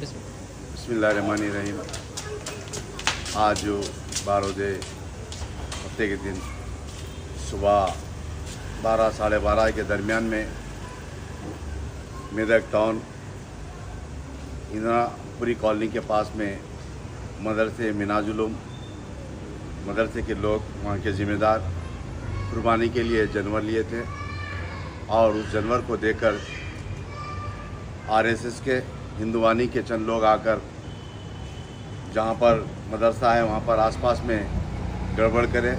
बिस्मिल्लाहिर्रहमानिर्रहीम। आज जो 12 हफ्ते के दिन सुबह 12 साढ़े 12 के दरमियान में मेदक टाउन इंदिरापुरी कॉलोनी के पास में मदरसे मिनाजुलूम मदरसे के लोग, वहाँ के ज़िम्मेदार कुर्बानी के लिए जानवर लिए थे और उस जानवर को देखकर आरएसएस के हिंदुवानी के चंद लोग आकर जहाँ पर मदरसा है वहाँ पर आसपास में गड़बड़ करें।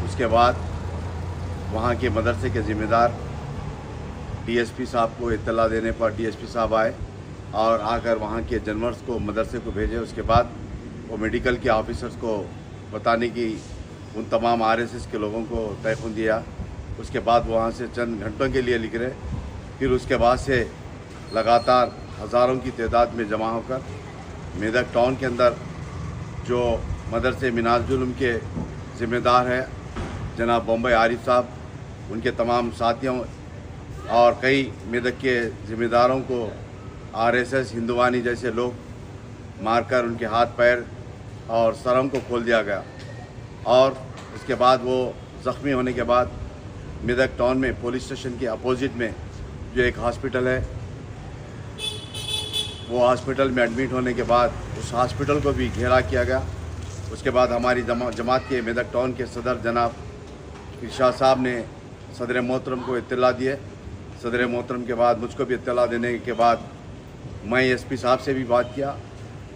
उसके बाद वहाँ के मदरसे के ज़िम्मेदार डीएसपी साहब को इत्तला देने पर डीएसपी साहब आए और आकर वहाँ के जानवर्स को मदरसे को भेजे। उसके बाद वो मेडिकल के ऑफिसर्स को बताने की उन तमाम आरएसएस के लोगों को तयफ़ुन दिया। उसके बाद वहाँ से चंद घंटों के लिए निकले। फिर उसके बाद से लगातार हज़ारों की तादाद में जमा होकर मेदक टाउन के अंदर जो मदरसे मिनाजुलूम के ज़िम्मेदार हैं जनाब बम्बई आरिफ साहब, उनके तमाम साथियों और कई मेदक के ज़िम्मेदारों को आरएसएस हिंदुवानी जैसे लोग मारकर उनके हाथ पैर और सरम को खोल दिया गया। और उसके बाद वो ज़ख्मी होने के बाद मेदक टाउन में पुलिस स्टेशन के अपोजिट में जो एक हॉस्पिटल है, वो हॉस्पिटल में एडमिट होने के बाद उस हॉस्पिटल को भी घेरा किया गया। उसके बाद हमारी जमात के मेदक टाउन के सदर जनाब इरशाद साहब ने सदर मोहतरम को इत्तला दिए। सदर मोहतरम के बाद मुझको भी इत्तला देने के बाद मैं एसपी साहब से भी बात किया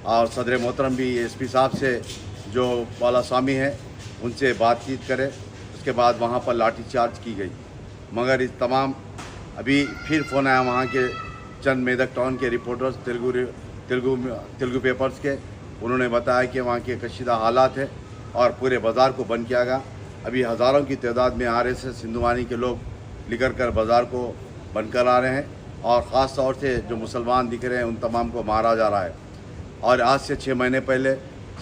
और सदर मोहतरम भी एसपी साहब से जो वाला स्वामी है उनसे बातचीत करें। उसके बाद वहाँ पर लाठीचार्ज की गई। मगर इस तमाम अभी फिर फ़ोन आया वहाँ के चंद मेदक टाउन के रिपोर्टर्स तेलुगु पेपर्स के, उन्होंने बताया कि वहाँ के कशीदा हालात है और पूरे बाज़ार को बंद किया गया। अभी हज़ारों की तादाद में आरएसएस हिंदुवानी के लोग निकल कर बाज़ार को बंद करा रहे हैं और ख़ास तौर से जो मुसलमान दिख रहे हैं उन तमाम को मारा जा रहा है। और आज से 6 महीने पहले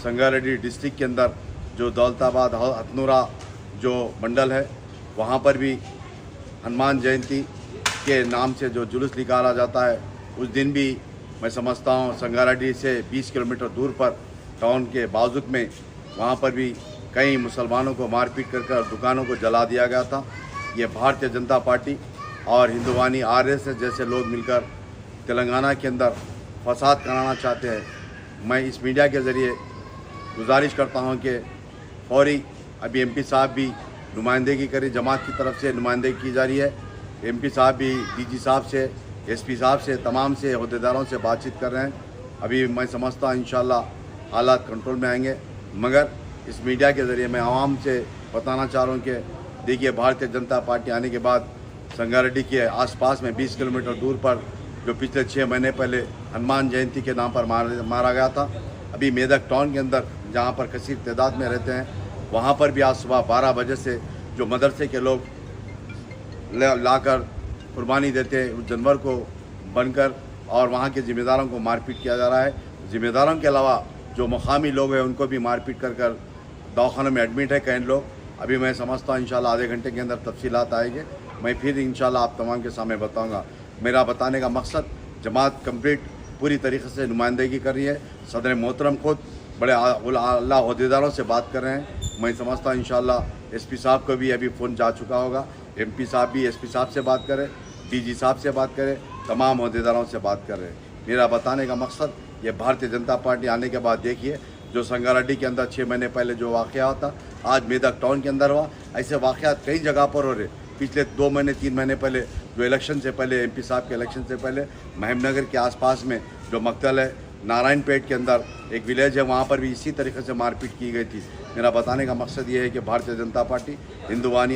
संगारेड्डी डिस्ट्रिक्ट के अंदर जो दौलताबाद हथनूरा जो मंडल है वहाँ पर भी हनुमान जयंती के नाम से जो जुलूस निकाला जाता है, उस दिन भी मैं समझता हूँ संगारेड्डी से 20 किलोमीटर दूर पर टाउन के बाजुक में वहाँ पर भी कई मुसलमानों को मारपीट कर दुकानों को जला दिया गया था। ये भारतीय जनता पार्टी और हिंदुवानी आरएसएस जैसे लोग मिलकर तेलंगाना के अंदर फसाद कराना चाहते हैं। मैं इस मीडिया के ज़रिए गुजारिश करता हूं कि फौरी अभी एमपी साहब भी नुमाइंदगी करें, जमात की तरफ से नुमाइंदगी की जा रही है। एमपी साहब भी डीजी साहब से, एसपी साहब से, तमाम से अहदेदारों से बातचीत कर रहे हैं। अभी मैं समझता हूँ इंशाल्लाह हालात कंट्रोल में आएंगे। मगर इस मीडिया के ज़रिए मैं आवाम से बताना चाह रहा हूँ कि देखिए, भारतीय जनता पार्टी आने के बाद संगारेड्डी के आसपास में 20 किलोमीटर दूर पर जो पिछले 6 महीने पहले हनुमान जयंती के नाम पर मारा गया था, अभी मेदक टाउन के अंदर जहाँ पर कसीर तादाद में रहते हैं वहाँ पर भी आज सुबह 12 बजे से जो मदरसे के लोग लाकर कुर्बानी देते हैं उस जानवर को बनकर और वहाँ के ज़िम्मेदारों को मारपीट किया जा रहा है। ज़िम्मेदारों के अलावा जो मुकामी लोग हैं उनको भी मारपीट कर दवाखानों में एडमिट है कई लोग। अभी मैं समझता हूँ इंशाल्लाह आधे घंटे के अंदर तफसीलात आएंगे। मैं फिर इंशाल्लाह आप तमाम के सामने बताऊँगा। मेरा बताने का मकसद, जमात कंप्लीट पूरी तरीके से नुमाइंदगी कर रही है। सदर मोहतरम खुद बड़े आला अहदेदारों से बात कर रहे हैं। मैं समझता हूँ इंशाल्लाह एसपी साहब को भी अभी फ़ोन जा चुका होगा। एमपी साहब भी एसपी साहब से बात करें, डीजी साहब से बात करें, तमाम अहदेदारों से बात कर रहे हैं। मेरा बताने का मकसद ये भारतीय जनता पार्टी आने के बाद देखिए जो संगारेड्डी के अंदर 6 महीने पहले जो वाक़या होता आज मेदक टाउन के अंदर हुआ, ऐसे वाक़यात कई जगह पर हो रहे। पिछले 2 महीने 3 महीने पहले जो इलेक्शन से पहले एमपी साहब के इलेक्शन से पहले महमनगर के आसपास में जो मकतल है नारायणपेट के अंदर एक विलेज है, वहाँ पर भी इसी तरीके से मारपीट की गई थी। मेरा बताने का मकसद ये है कि भारतीय जनता पार्टी हिंदुवानी